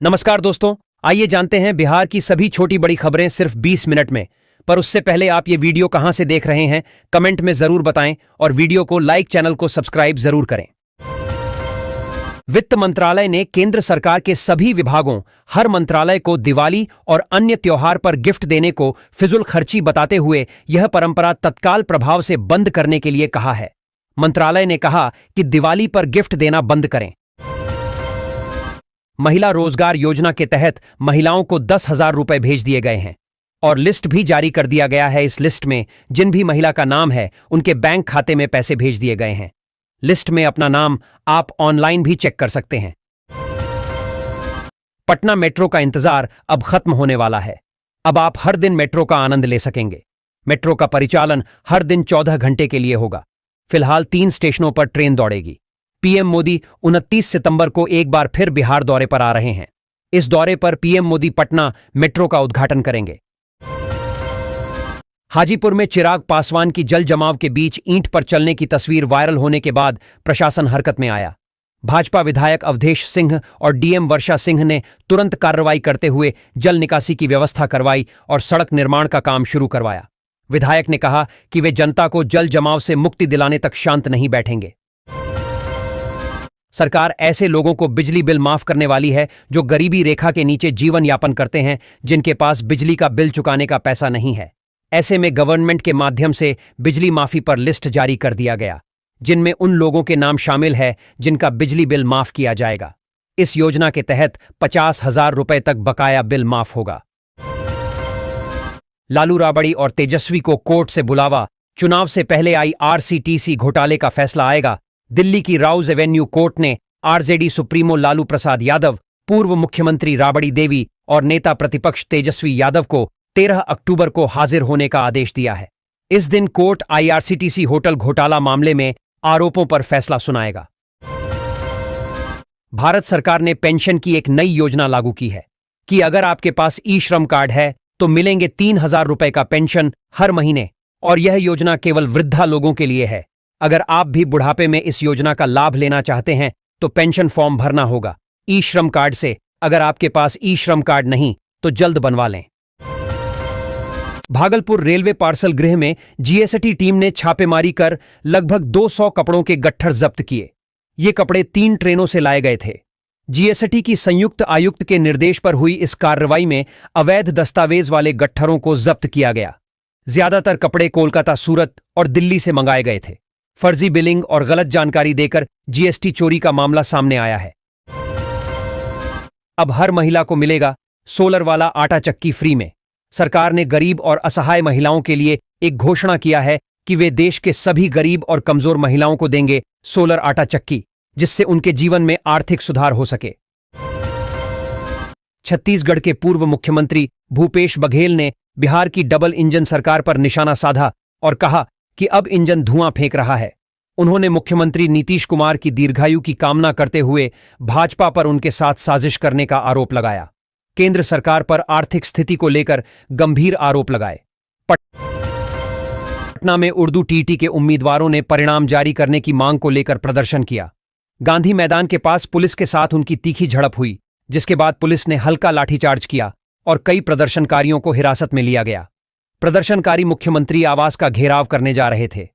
नमस्कार दोस्तों, आइए जानते हैं बिहार की सभी छोटी बड़ी खबरें सिर्फ 20 मिनट में। पर उससे पहले आप ये वीडियो कहां से देख रहे हैं कमेंट में जरूर बताएं और वीडियो को लाइक, चैनल को सब्सक्राइब जरूर करें। वित्त मंत्रालय ने केंद्र सरकार के सभी विभागों, हर मंत्रालय को दिवाली और अन्य त्योहार पर गिफ्ट देने को फिजूल खर्ची बताते हुए यह परंपरा तत्काल प्रभाव से बंद करने के लिए कहा है। मंत्रालय ने कहा कि दिवाली पर गिफ्ट देना बंद करें। महिला रोजगार योजना के तहत महिलाओं को 10,000 रुपए भेज दिए गए हैं और लिस्ट भी जारी कर दिया गया है। इस लिस्ट में जिन भी महिला का नाम है उनके बैंक खाते में पैसे भेज दिए गए हैं। लिस्ट में अपना नाम आप ऑनलाइन भी चेक कर सकते हैं। पटना मेट्रो का इंतजार अब खत्म होने वाला है। अब आप हर दिन मेट्रो का आनंद ले सकेंगे। मेट्रो का परिचालन हर दिन 14 घंटे के लिए होगा। फिलहाल 3 स्टेशनों पर ट्रेन दौड़ेगी। पीएम मोदी 29 सितंबर को एक बार फिर बिहार दौरे पर आ रहे हैं। इस दौरे पर पीएम मोदी पटना मेट्रो का उद्घाटन करेंगे। हाजीपुर में चिराग पासवान की जल जमाव के बीच ईंट पर चलने की तस्वीर वायरल होने के बाद प्रशासन हरकत में आया। भाजपा विधायक अवधेश सिंह और डीएम वर्षा सिंह ने तुरंत कार्रवाई करते हुए जल निकासी की व्यवस्था करवाई और सड़क निर्माण का काम शुरू करवाया। विधायक ने कहा कि वे जनता को जल जमाव से मुक्ति दिलाने तक शांत नहीं बैठेंगे। सरकार ऐसे लोगों को बिजली बिल माफ करने वाली है जो गरीबी रेखा के नीचे जीवन यापन करते हैं, जिनके पास बिजली का बिल चुकाने का पैसा नहीं है। ऐसे में गवर्नमेंट के माध्यम से बिजली माफी पर लिस्ट जारी कर दिया गया, जिनमें उन लोगों के नाम शामिल है जिनका बिजली बिल माफ किया जाएगा। इस योजना के तहत 50,000 रुपए तक बकाया बिल माफ होगा। लालू राबड़ी और तेजस्वी को कोर्ट से बुलावा। चुनाव से पहले आई आरसीटीसी घोटाले का फैसला आएगा। दिल्ली की राउज एवेन्यू कोर्ट ने आरजेडी सुप्रीमो लालू प्रसाद यादव, पूर्व मुख्यमंत्री राबड़ी देवी और नेता प्रतिपक्ष तेजस्वी यादव को 13 अक्टूबर को हाजिर होने का आदेश दिया है। इस दिन कोर्ट आईआरसीटीसी होटल घोटाला मामले में आरोपों पर फैसला सुनाएगा। भारत सरकार ने पेंशन की एक नई योजना लागू की है कि अगर आपके पास ई श्रम कार्ड है तो मिलेंगे 3,000 रुपए का पेंशन हर महीने, और यह योजना केवल वृद्धा लोगों के लिए है। अगर आप भी बुढ़ापे में इस योजना का लाभ लेना चाहते हैं तो पेंशन फॉर्म भरना होगा ई श्रम कार्ड से। अगर आपके पास ई श्रम कार्ड नहीं तो जल्द बनवा लें। भागलपुर रेलवे पार्सल गृह में जीएसटी टीम ने छापेमारी कर लगभग 200 कपड़ों के गट्ठर जब्त किए। ये कपड़े 3 ट्रेनों से लाए गए थे। जीएसटी की संयुक्त आयुक्त के निर्देश पर हुई इस कार्रवाई में अवैध दस्तावेज वाले गट्ठरों को जब्त किया गया। ज्यादातर कपड़े कोलकाता, सूरत और दिल्ली से मंगाए गए थे। फर्जी बिलिंग और गलत जानकारी देकर जीएसटी चोरी का मामला सामने आया है। अब हर महिला को मिलेगा सोलर वाला आटा चक्की फ्री में। सरकार ने गरीब और असहाय महिलाओं के लिए एक घोषणा किया है कि वे देश के सभी गरीब और कमजोर महिलाओं को देंगे सोलर आटा चक्की, जिससे उनके जीवन में आर्थिक सुधार हो सके। छत्तीसगढ़ के पूर्व मुख्यमंत्री भूपेश बघेल ने बिहार की डबल इंजन सरकार पर निशाना साधा और कहा कि अब इंजन धुआं फेंक रहा है। उन्होंने मुख्यमंत्री नीतीश कुमार की दीर्घायु की कामना करते हुए भाजपा पर उनके साथ साजिश करने का आरोप लगाया। केंद्र सरकार पर आर्थिक स्थिति को लेकर गंभीर आरोप लगाए। पटना में उर्दू टीटी के उम्मीदवारों ने परिणाम जारी करने की मांग को लेकर प्रदर्शन किया। गांधी मैदान के पास पुलिस के साथ उनकी तीखी झड़प हुई, जिसके बाद पुलिस ने हल्का लाठीचार्ज किया और कई प्रदर्शनकारियों को हिरासत में लिया गया। प्रदर्शनकारी मुख्यमंत्री आवास का घेराव करने जा रहे थे।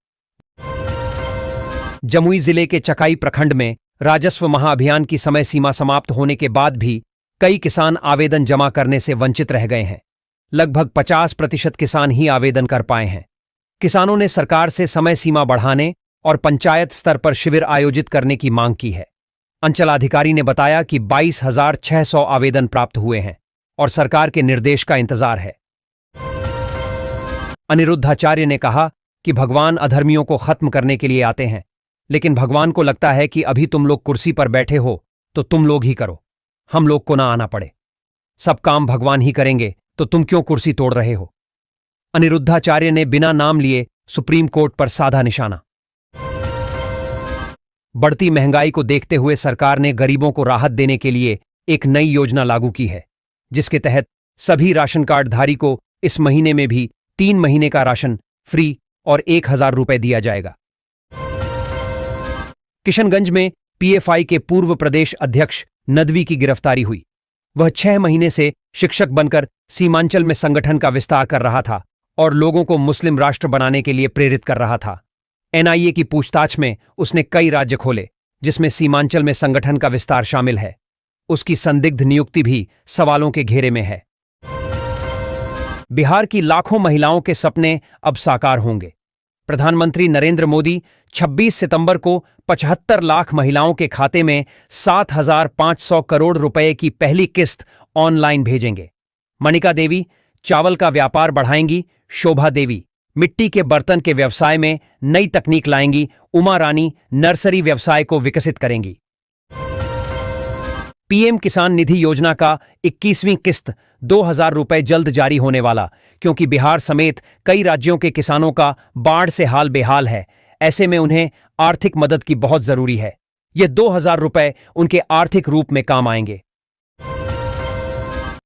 जमुई जिले के चकाई प्रखंड में राजस्व महाअभियान की समय सीमा समाप्त होने के बाद भी कई किसान आवेदन जमा करने से वंचित रह गए हैं। लगभग 50% किसान ही आवेदन कर पाए हैं। किसानों ने सरकार से समय सीमा बढ़ाने और पंचायत स्तर पर शिविर आयोजित करने की मांग की है। अंचलाधिकारी ने बताया कि 22,600 आवेदन प्राप्त हुए हैं और सरकार के निर्देश का इंतजार है। अनिरुद्धाचार्य ने कहा कि भगवान अधर्मियों को खत्म करने के लिए आते हैं, लेकिन भगवान को लगता है कि अभी तुम लोग कुर्सी पर बैठे हो तो तुम लोग ही करो, हम लोग को ना आना पड़े। सब काम भगवान ही करेंगे तो तुम क्यों कुर्सी तोड़ रहे हो। अनिरुद्धाचार्य ने बिना नाम लिए सुप्रीम कोर्ट पर साधा निशाना। बढ़ती महंगाई को देखते हुए सरकार ने गरीबों को राहत देने के लिए एक नई योजना लागू की है, जिसके तहत सभी राशन कार्ड धारी को इस महीने में भी 3 महीने का राशन फ्री और 1,000 रुपए दिया जाएगा। किशनगंज में पीएफआई के पूर्व प्रदेश अध्यक्ष नदवी की गिरफ्तारी हुई। वह 6 महीने से शिक्षक बनकर सीमांचल में संगठन का विस्तार कर रहा था और लोगों को मुस्लिम राष्ट्र बनाने के लिए प्रेरित कर रहा था। एनआईए की पूछताछ में उसने कई राज्य खोले, जिसमें सीमांचल में संगठन का विस्तार शामिल है। उसकी संदिग्ध नियुक्ति भी सवालों के घेरे में है। बिहार की लाखों महिलाओं के सपने अब साकार होंगे। प्रधानमंत्री नरेंद्र मोदी 26 सितंबर को 75 लाख महिलाओं के खाते में 7,500 करोड़ रुपए की पहली किस्त ऑनलाइन भेजेंगे। मनिका देवी चावल का व्यापार बढ़ाएंगी। शोभा देवी मिट्टी के बर्तन के व्यवसाय में नई तकनीक लाएंगी। उमा रानी नर्सरी व्यवसाय को विकसित करेंगी। पीएम किसान निधि योजना का 21वीं किस्त 2,000 रुपए जल्द जारी होने वाला, क्योंकि बिहार समेत कई राज्यों के किसानों का बाढ़ से हाल बेहाल है। ऐसे में उन्हें आर्थिक मदद की बहुत जरूरी है। ये 2,000 रुपए उनके आर्थिक रूप में काम आएंगे।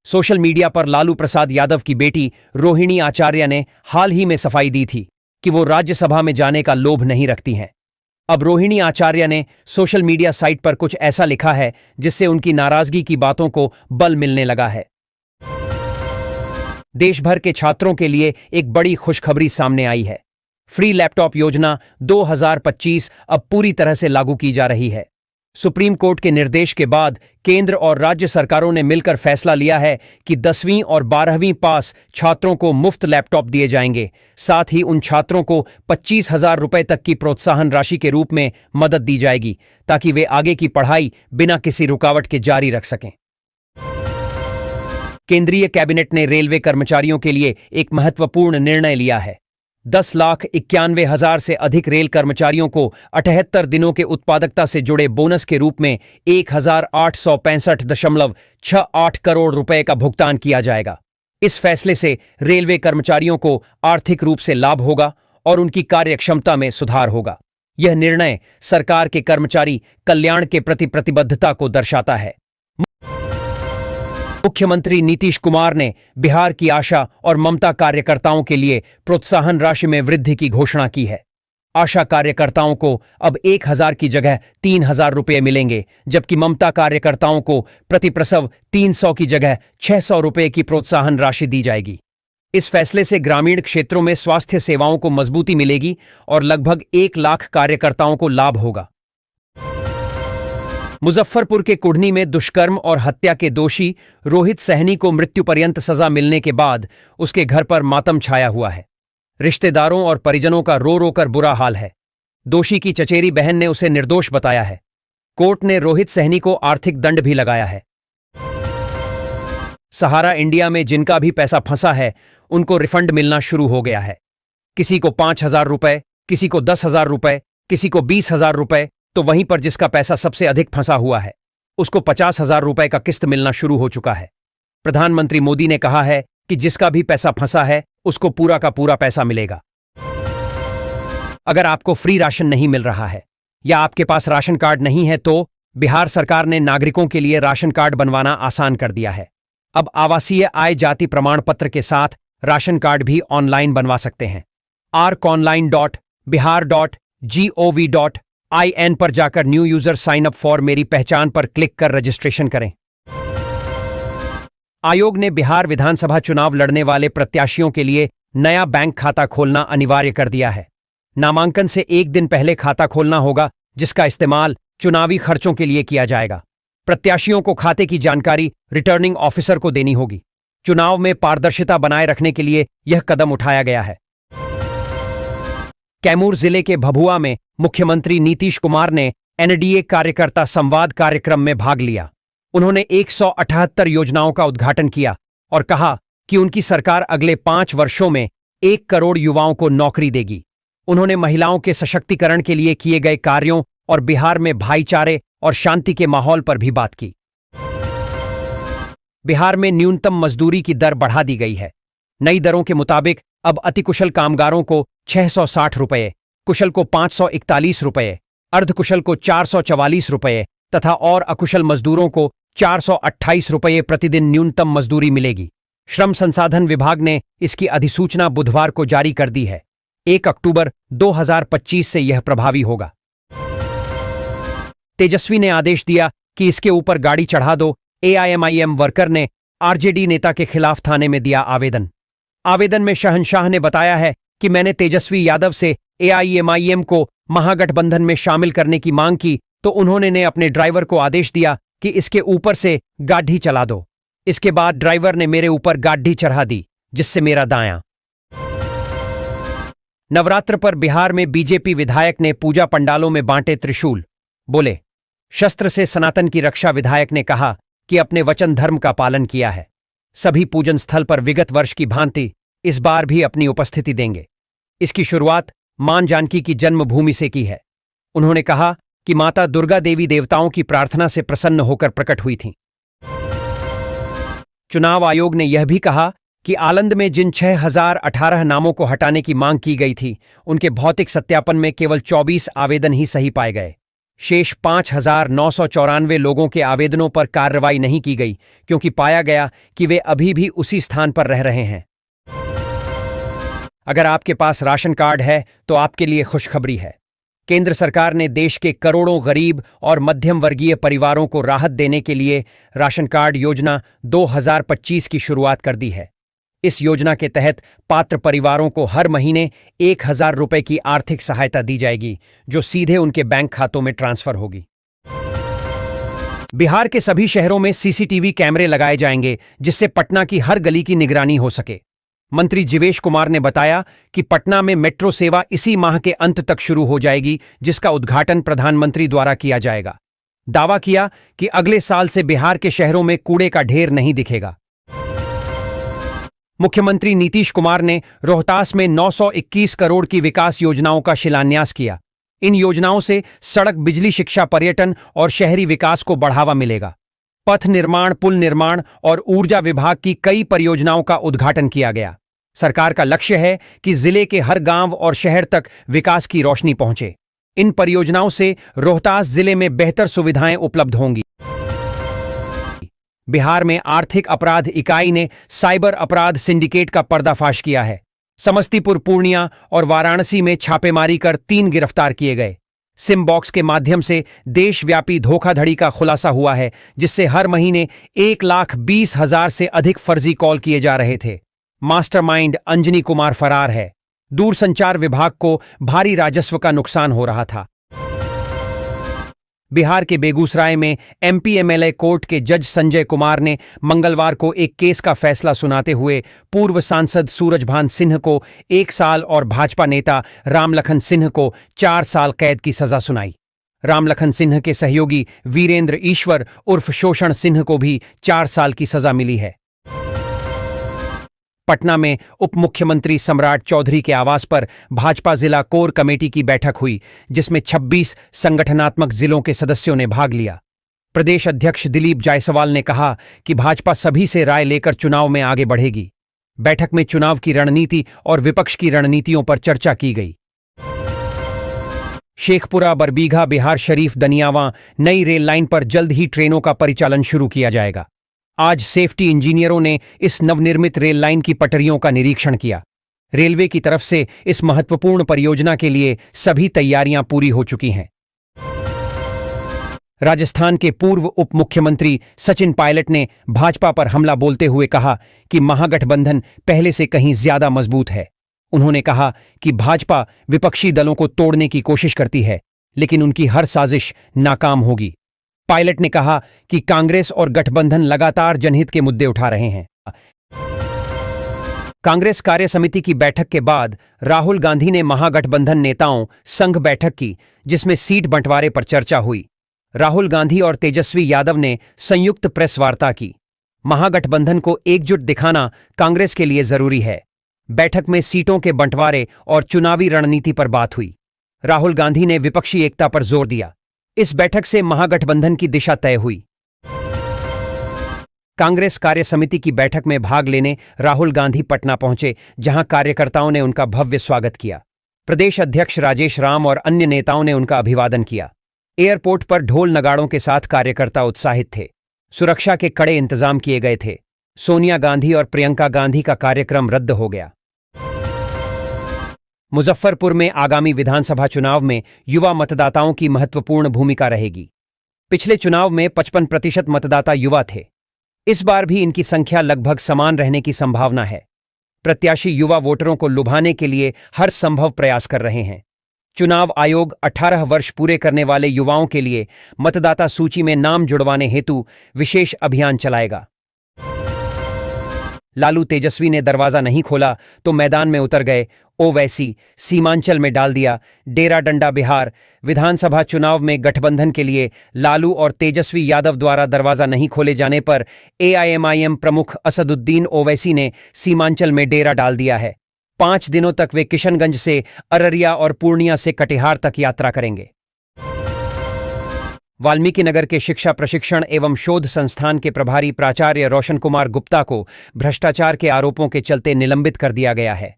सोशल मीडिया पर लालू प्रसाद यादव की बेटी रोहिणी आचार्य ने हाल ही में सफाई दी थी कि वो राज्यसभा में जाने का लोभ नहीं रखती हैं। अब रोहिणी आचार्य ने सोशल मीडिया साइट पर कुछ ऐसा लिखा है जिससे उनकी नाराजगी की बातों को बल मिलने लगा है। देश भर के छात्रों के लिए एक बड़ी खुशखबरी सामने आई है। फ्री लैपटॉप योजना 2025 अब पूरी तरह से लागू की जा रही है। सुप्रीम कोर्ट के निर्देश के बाद केंद्र और राज्य सरकारों ने मिलकर फैसला लिया है कि 10वीं और 12वीं पास छात्रों को मुफ्त लैपटॉप दिए जाएंगे। साथ ही उन छात्रों को 25,000 रुपए तक की प्रोत्साहन राशि के रूप में मदद दी जाएगी, ताकि वे आगे की पढ़ाई बिना किसी रुकावट के जारी रख सकें। केंद्रीय कैबिनेट ने रेलवे कर्मचारियों के लिए एक महत्वपूर्ण निर्णय लिया है। 10,91,000 से अधिक रेल कर्मचारियों को 78 दिनों के उत्पादकता से जुड़े बोनस के रूप में 1,865.68 करोड़ रुपए का भुगतान किया जाएगा। इस फैसले से रेलवे कर्मचारियों को आर्थिक रूप से लाभ होगा और उनकी कार्यक्षमता में सुधार होगा। यह निर्णय सरकार के कर्मचारी कल्याण के प्रति प्रतिबद्धता को दर्शाता है। मुख्यमंत्री नीतीश कुमार ने बिहार की आशा और ममता कार्यकर्ताओं के लिए प्रोत्साहन राशि में वृद्धि की घोषणा की है। आशा कार्यकर्ताओं को अब 1,000 की जगह 3,000 रुपये मिलेंगे, जबकि ममता कार्यकर्ताओं को प्रति प्रसव 300 की जगह 600 रुपये की प्रोत्साहन राशि दी जाएगी। इस फैसले से ग्रामीण क्षेत्रों में स्वास्थ्य सेवाओं को मजबूती मिलेगी और लगभग 1 लाख कार्यकर्ताओं को लाभ होगा। मुजफ्फरपुर के कुढ़नी में दुष्कर्म और हत्या के दोषी रोहित सहनी को मृत्यु पर्यंत सजा मिलने के बाद उसके घर पर मातम छाया हुआ है। रिश्तेदारों और परिजनों का रो रो कर बुरा हाल है। दोषी की चचेरी बहन ने उसे निर्दोष बताया है। कोर्ट ने रोहित सहनी को आर्थिक दंड भी लगाया है। सहारा इंडिया में जिनका भी पैसा फंसा है, उनको रिफंड मिलना शुरू हो गया है। किसी को 5,000 रुपए, किसी को 10,000 रुपए, किसी को 20,000 रुपए, तो वहीं पर जिसका पैसा सबसे अधिक फंसा हुआ है, उसको 50,000 रुपए का किस्त मिलना शुरू हो चुका है। प्रधानमंत्री मोदी ने कहा है कि जिसका भी पैसा फंसा है, उसको पूरा का पूरा पैसा मिलेगा। अगर आपको फ्री राशन नहीं मिल रहा है या आपके पास राशन कार्ड नहीं है, तो बिहार सरकार ने नागरिकों के लिए राशन कार्ड बनवाना आसान कर दिया है। अब आवासीय आय जाति प्रमाण पत्र के साथ राशन कार्ड भी ऑनलाइन बनवा सकते हैं। arkonline.bihar.gov.in पर जाकर new user sign up for मेरी पहचान पर क्लिक कर रजिस्ट्रेशन करें। आयोग ने बिहार विधानसभा चुनाव लड़ने वाले प्रत्याशियों के लिए नया बैंक खाता खोलना अनिवार्य कर दिया है। नामांकन से एक दिन पहले खाता खोलना होगा, जिसका इस्तेमाल चुनावी खर्चों के लिए किया जाएगा। प्रत्याशियों को खाते की जानकारी रिटर्निंग ऑफिसर को देनी होगी। चुनाव में पारदर्शिता बनाए रखने के लिए यह कदम उठाया गया है। कैमूर जिले के भभुआ में मुख्यमंत्री नीतीश कुमार ने एनडीए कार्यकर्ता संवाद कार्यक्रम में भाग लिया। उन्होंने 178 योजनाओं का उद्घाटन किया और कहा कि उनकी सरकार अगले 5 वर्षों में 1 करोड़ युवाओं को नौकरी देगी। उन्होंने महिलाओं के सशक्तिकरण के लिए किए गए कार्यों और बिहार में भाईचारे और शांति के माहौल पर भी बात की। बिहार में न्यूनतम मजदूरी की दर बढ़ा दी गई है। नई दरों के मुताबिक अब अतिकुशल कामगारों को 660 रुपये, कुशल को 541 रुपये, अर्धकुशल को 444 रुपये तथा और अकुशल मजदूरों को 428 रुपये प्रतिदिन न्यूनतम मजदूरी मिलेगी। श्रम संसाधन विभाग ने इसकी अधिसूचना बुधवार को जारी कर दी है। 1 अक्टूबर 2025 से यह प्रभावी होगा। तेजस्वी ने आदेश दिया कि इसके ऊपर गाड़ी चढ़ा दो, एआईएमआईएम वर्कर ने आरजेडी नेता के खिलाफ थाने में दिया आवेदन। आवेदन में शहंशाह ने बताया है कि मैंने तेजस्वी यादव से एआईएमआईएम को महागठबंधन में शामिल करने की मांग की तो उन्होंने ने अपने ड्राइवर को आदेश दिया कि इसके ऊपर से गाड़ी चला दो। इसके बाद ड्राइवर ने मेरे ऊपर गाड़ी चढ़ा दी, जिससे मेरा दायां। नवरात्र पर बिहार में बीजेपी विधायक ने पूजा पंडालों में बांटे त्रिशूल। बोले, शस्त्र से सनातन की रक्षा। विधायक ने कहा कि अपने वचन धर्म का पालन किया है। सभी पूजन स्थल पर विगत वर्ष की भांति इस बार भी अपनी उपस्थिति देंगे। इसकी शुरुआत मां जानकी की जन्मभूमि से की है। उन्होंने कहा कि माता दुर्गा देवी देवताओं की प्रार्थना से प्रसन्न होकर प्रकट हुई थीं। चुनाव आयोग ने यह भी कहा कि आलंद में जिन 6018 नामों को हटाने की मांग की गई थी, उनके भौतिक सत्यापन में केवल 24 आवेदन ही सही पाए गए। शेष 5994 लोगों के आवेदनों पर कार्रवाई नहीं की गई क्योंकि पाया गया कि वे अभी भी उसी स्थान पर रह रहे हैं। अगर आपके पास राशन कार्ड है तो आपके लिए खुशखबरी है। केंद्र सरकार ने देश के करोड़ों गरीब और मध्यम वर्गीय परिवारों को राहत देने के लिए राशन कार्ड योजना 2025 की शुरुआत कर दी है। इस योजना के तहत पात्र परिवारों को हर महीने 1000 रुपए की आर्थिक सहायता दी जाएगी, जो सीधे उनके बैंक खातों में ट्रांसफर होगी। बिहार के सभी शहरों में सीसीटीवी कैमरे लगाए जाएंगे, जिससे पटना की हर गली की निगरानी हो सके। मंत्री जीवेश कुमार ने बताया कि पटना में मेट्रो सेवा इसी माह के अंत तक शुरू हो जाएगी, जिसका उद्घाटन प्रधानमंत्री द्वारा किया जाएगा। दावा किया कि अगले साल से बिहार के शहरों में कूड़े का ढेर नहीं दिखेगा। मुख्यमंत्री नीतीश कुमार ने रोहतास में 921 करोड़ की विकास योजनाओं का शिलान्यास किया। इन योजनाओं से सड़क, बिजली, शिक्षा, पर्यटन और शहरी विकास को बढ़ावा मिलेगा। पथ निर्माण, पुल निर्माण और ऊर्जा विभाग की कई परियोजनाओं का उद्घाटन किया गया। सरकार का लक्ष्य है कि जिले के हर गांव और शहर तक विकास की रोशनी पहुंचे। इन परियोजनाओं से रोहतास जिले में बेहतर सुविधाएं उपलब्ध होंगी। बिहार में आर्थिक अपराध इकाई ने साइबर अपराध सिंडिकेट का पर्दाफाश किया है। समस्तीपुर, पूर्णिया और वाराणसी में छापेमारी कर 3 गिरफ्तार किए गए। सिम बॉक्स के माध्यम से देशव्यापी धोखाधड़ी का खुलासा हुआ है, जिससे हर महीने 1,20,000 से अधिक फर्जी कॉल किए जा रहे थे। मास्टरमाइंड अंजनी कुमार फरार है। दूरसंचार विभाग को भारी राजस्व का नुकसान हो रहा था। बिहार के बेगूसराय में एमपीएमएलए कोर्ट के जज संजय कुमार ने मंगलवार को एक केस का फैसला सुनाते हुए पूर्व सांसद सूरजभान सिंह को 1 साल और भाजपा नेता रामलखन सिंह को 4 साल कैद की सजा सुनाई। रामलखन सिंह के सहयोगी वीरेंद्र ईश्वर उर्फ शोषण सिंह को भी 4 साल की सजा मिली है। पटना में उप मुख्यमंत्री सम्राट चौधरी के आवास पर भाजपा जिला कोर कमेटी की बैठक हुई, जिसमें 26 संगठनात्मक जिलों के सदस्यों ने भाग लिया। प्रदेश अध्यक्ष दिलीप जायसवाल ने कहा कि भाजपा सभी से राय लेकर चुनाव में आगे बढ़ेगी। बैठक में चुनाव की रणनीति और विपक्ष की रणनीतियों पर चर्चा की गई। शेखपुरा, बरबीघा, बिहार शरीफ, दनियावां नई रेल लाइन पर जल्द ही ट्रेनों का परिचालन शुरू किया जाएगा। आज सेफ्टी इंजीनियरों ने इस नवनिर्मित रेल लाइन की पटरियों का निरीक्षण किया। रेलवे की तरफ से इस महत्वपूर्ण परियोजना के लिए सभी तैयारियां पूरी हो चुकी हैं। राजस्थान के पूर्व उप मुख्यमंत्री सचिन पायलट ने भाजपा पर हमला बोलते हुए कहा कि महागठबंधन पहले से कहीं ज्यादा मजबूत है। उन्होंने कहा कि भाजपा विपक्षी दलों को तोड़ने की कोशिश करती है, लेकिन उनकी हर साजिश नाकाम होगी। पायलट ने कहा कि कांग्रेस और गठबंधन लगातार जनहित के मुद्दे उठा रहे हैं। कांग्रेस कार्य समिति की बैठक के बाद राहुल गांधी ने महागठबंधन नेताओं संघ बैठक की, जिसमें सीट बंटवारे पर चर्चा हुई। राहुल गांधी और तेजस्वी यादव ने संयुक्त प्रेस वार्ता की। महागठबंधन को एकजुट दिखाना कांग्रेस के लिए जरूरी है। बैठक में सीटों के बंटवारे और चुनावी रणनीति पर बात हुई। राहुल गांधी ने विपक्षी एकता पर जोर दिया। इस बैठक से महागठबंधन की दिशा तय हुई। कांग्रेस कार्य समिति की बैठक में भाग लेने राहुल गांधी पटना पहुंचे, जहां कार्यकर्ताओं ने उनका भव्य स्वागत किया। प्रदेश अध्यक्ष राजेश राम और अन्य नेताओं ने उनका अभिवादन किया। एयरपोर्ट पर ढोल नगाड़ों के साथ कार्यकर्ता उत्साहित थे। सुरक्षा के कड़े इंतजाम किए गए थे। सोनिया गांधी और प्रियंका गांधी का कार्यक्रम रद्द हो गया। मुजफ्फरपुर में आगामी विधानसभा चुनाव में युवा मतदाताओं की महत्वपूर्ण भूमिका रहेगी। पिछले चुनाव में 55% मतदाता युवा थे। इस बार भी इनकी संख्या लगभग समान रहने की संभावना है। प्रत्याशी युवा वोटरों को लुभाने के लिए हर संभव प्रयास कर रहे हैं। चुनाव आयोग 18 वर्ष पूरे करने वाले युवाओं के लिए मतदाता सूची में नाम जुड़वाने हेतु विशेष अभियान चलाएगा। लालू तेजस्वी ने दरवाजा नहीं खोला तो मैदान में उतर गए। ओवैसी सीमांचल में डाल दिया डेरा डंडा। बिहार विधानसभा चुनाव में गठबंधन के लिए लालू और तेजस्वी यादव द्वारा दरवाजा नहीं खोले जाने पर एआईएमआईएम प्रमुख असदुद्दीन ओवैसी ने सीमांचल में डेरा डाल दिया है। 5 दिनों तक वे किशनगंज से अररिया और पूर्णिया से कटिहार तक यात्रा करेंगे। वाल्मीकि नगर के शिक्षा प्रशिक्षण एवं शोध संस्थान के प्रभारी प्राचार्य रोशन कुमार गुप्ता को भ्रष्टाचार के आरोपों के चलते निलंबित कर दिया गया है।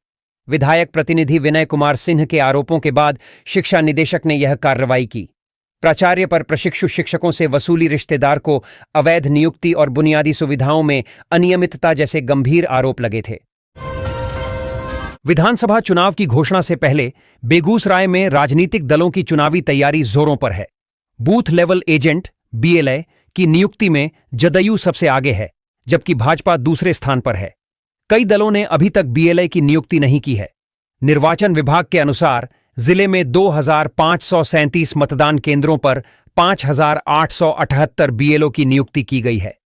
विधायक प्रतिनिधि विनय कुमार सिंह के आरोपों के बाद शिक्षा निदेशक ने यह कार्रवाई की। प्राचार्य पर प्रशिक्षु शिक्षकों से वसूली, रिश्तेदार को अवैध नियुक्ति और बुनियादी सुविधाओं में अनियमितता जैसे गंभीर आरोप लगे थे। विधानसभा चुनाव की घोषणा से पहले बेगूसराय में राजनीतिक दलों की चुनावी तैयारी जोरों पर है। बूथ लेवल एजेंट बीएलए की नियुक्ति में जदयू सबसे आगे है, जबकि भाजपा दूसरे स्थान पर है। कई दलों ने अभी तक बीएलए की नियुक्ति नहीं की है। निर्वाचन विभाग के अनुसार जिले में 2537 मतदान केंद्रों पर 5878 बीएलओ की नियुक्ति की गई है।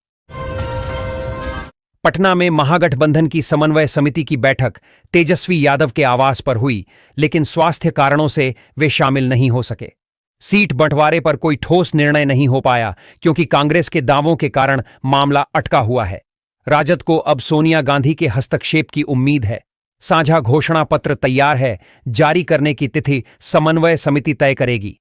पटना में महागठबंधन की समन्वय समिति की बैठक तेजस्वी यादव के आवास पर हुई, लेकिन स्वास्थ्य कारणों से वे शामिल नहीं हो सके। सीट बंटवारे पर कोई ठोस निर्णय नहीं हो पाया क्योंकि कांग्रेस के दावों के कारण मामला अटका हुआ है। राजद को अब सोनिया गांधी के हस्तक्षेप की उम्मीद है। साझा घोषणा पत्र तैयार है, जारी करने की तिथि समन्वय समिति तय करेगी।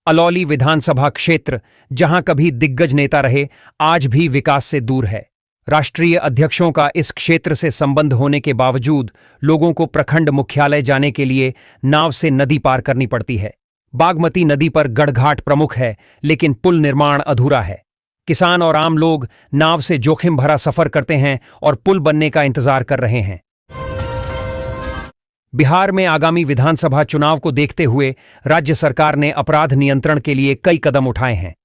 अलौली विधानसभा क्षेत्र, जहां कभी दिग्गज नेता रहे, आज भी विकास से दूर है। राष्ट्रीय अध्यक्षों का इस क्षेत्र से संबंध होने के बावजूद लोगों को प्रखंड मुख्यालय जाने के लिए नाव से नदी पार करनी पड़ती है। बागमती नदी पर गढ़घाट प्रमुख है, लेकिन पुल निर्माण अधूरा है। किसान और आम लोग नाव से जोखिम भरा सफर करते हैं और पुल बनने का इंतजार कर रहे हैं। बिहार में आगामी विधानसभा चुनाव को देखते हुए राज्य सरकार ने अपराध नियंत्रण के लिए कई कदम उठाए हैं।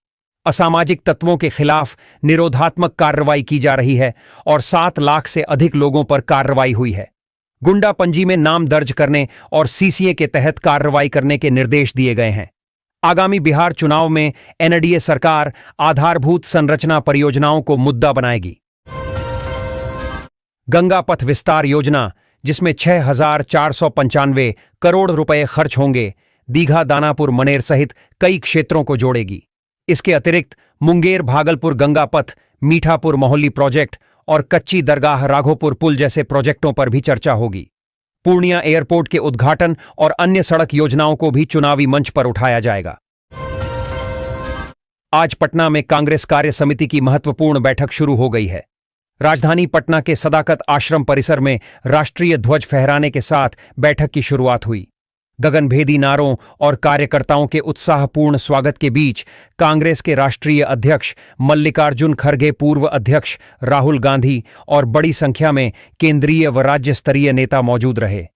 असामाजिक तत्वों के खिलाफ निरोधात्मक कार्रवाई की जा रही है और 7 लाख से अधिक लोगों पर कार्रवाई हुई है। गुंडा पंजी में नाम दर्ज करने और सीसीए के तहत कार्रवाई करने के निर्देश दिए गए हैं। आगामी बिहार चुनाव में एनडीए सरकार आधारभूत संरचना परियोजनाओं को मुद्दा बनाएगी। गंगा पथ विस्तार योजना, जिसमें 6,495 करोड़ रुपए खर्च होंगे, दीघा, दानापुर, मनेर सहित कई क्षेत्रों को जोड़ेगी। इसके अतिरिक्त मुंगेर भागलपुर गंगा पथ, मीठापुर मोहल्ली प्रोजेक्ट और कच्ची दरगाह राघोपुर पुल जैसे प्रोजेक्टों पर भी चर्चा होगी। पूर्णिया एयरपोर्ट के उद्घाटन और अन्य सड़क योजनाओं को भी चुनावी मंच पर उठाया जाएगा। आज पटना में कांग्रेस कार्य समिति की महत्वपूर्ण बैठक शुरू हो गई है। राजधानी पटना के सदाकत आश्रम परिसर में राष्ट्रीय ध्वज फहराने के साथ बैठक की शुरुआत हुई। गगनभेदी नारों और कार्यकर्ताओं के उत्साहपूर्ण स्वागत के बीच कांग्रेस के राष्ट्रीय अध्यक्ष मल्लिकार्जुन खड़गे, पूर्व अध्यक्ष राहुल गांधी और बड़ी संख्या में केंद्रीय व राज्य स्तरीय नेता मौजूद रहे।